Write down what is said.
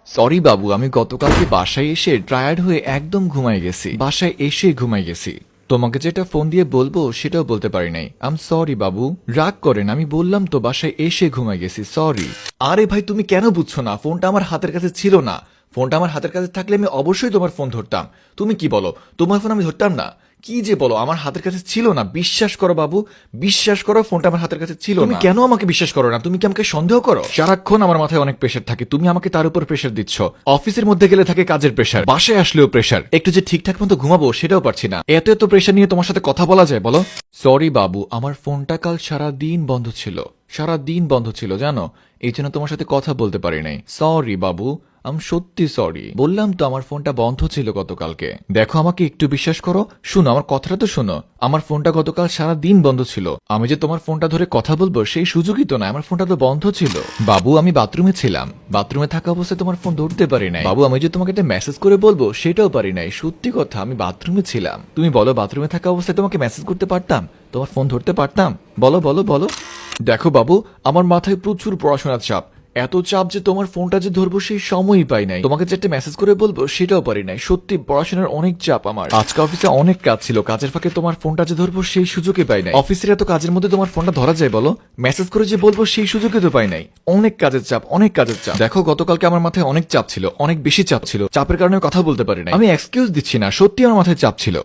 Sorry বাবু, আমি গতকালকে বাসায় এসে টায়ার্ড হয়ে একদম ঘুমাই গেছি। বাসায় এসে ঘুমাই গেছি। তোমাকে যেটা ফোন দিয়ে বলবো সেটাও বলতে পারি নাই। আম সরি বাবু, রাগ করেন। আমি বললাম তো বাসায় এসে ঘুমাই গেছি, সরি। আরে ভাই, তুমি কেন বুঝছো না? ফোনটা আমার হাতের কাছে ছিল না। ফোনটা আমার হাতের কাছে থাকলে আমি অবশ্যই তোমার ফোন ধরতাম। তুমি কি বলো, তোমার ফোন আমি ধরতাম না? কি যে বলো, আমার হাতের কাছে ছিল না। বিশ্বাস করো বাবু, বিশ্বাস করো, ফোনটা আমার হাতের কাছে ছিল না। তুমি কেন আমাকে বিশ্বাস করো না? তুমি কি আমাকে সন্দেহ করো? সারাক্ষণ আমার মাথায় অনেক প্রেশার থাকে, তুমি আমাকে তার উপর প্রেশার দিচ্ছ। অফিসের মধ্যে গেলে থাকে কাজের প্রেশার, বাসায় আসলেও প্রেশার। একটু যে ঠিকঠাক মতো ঘুমাবো সেটাও পারছি না। এত এত প্রেশার নিয়ে তোমার সাথে কথা বলা যায় বলো? সরি বাবু, আমার ফোনটা কাল সারা দিন বন্ধ ছিল। সারা দিন বন্ধ ছিল জানো, এই জন্য তোমার সাথে কথা বলতে পারি নাই। সরি বাবু, আমি সত্যি সরি। বললাম তো আমার ফোনটা বন্ধ ছিল গতকালকে। দেখো, আমাকে একটু বিশ্বাস করো। শুনো, আমার কথাটা তো শুনো। আমার ফোনটা গতকাল সারা দিন বন্ধ ছিল। আমি যে তোমার ফোনটা ধরে কথা বলবো সেই সুযোগই তো না, আমার ফোনটা তো বন্ধ ছিল। বাবু, আমি বাথরুমে ছিলাম। বাথরুমে থাকা অবস্থায় তোমার ফোন ধরতে পারি নাই। বাবু, আমি যে তোমাকে একটা মেসেজ করে বলবো সেটাও পারি নাই। সত্যি কথা, আমি বাথরুমে ছিলাম। তুমি বলো, বাথরুমে থাকা অবস্থায় তোমাকে মেসেজ করতে পারতাম? তোমার ফোন ধরতে পারতাম? বলো বলো বলো। দেখো বাবু, আমার মাথায় প্রচুর পড়াশোনার চাপ। এত চাপ যে তোমার ফোনটা যে ধরবো সেই সময়ই পাই নাই। তোমাকে যে একটা মেসেজ করে বলবো সেটাও পারি নাই। সত্যি পড়াশোনার অনেক চাপ আমার। আজকে অফিসে অনেক কাজ ছিল, কাজের ফাঁকে তোমার ফোনটা যে ধরবো সেই সুযোগই পাই নাই। অফিসের এত কাজের মধ্যে তোমার ফোনটা ধরা যায় বলো? মেসেজ করে যে বলবো সেই সুযোগই তো পাই নাই। অনেক কাজের চাপ, অনেক কাজের চাপ। দেখো, গতকালকে আমার মাথায় অনেক চাপ ছিল, অনেক বেশি চাপ ছিল। চাপের কারণে কথা বলতে পারি নাই। আমি এক্সকিউজ দিচ্ছি না, সত্যি আমার মাথায় চাপ ছিল।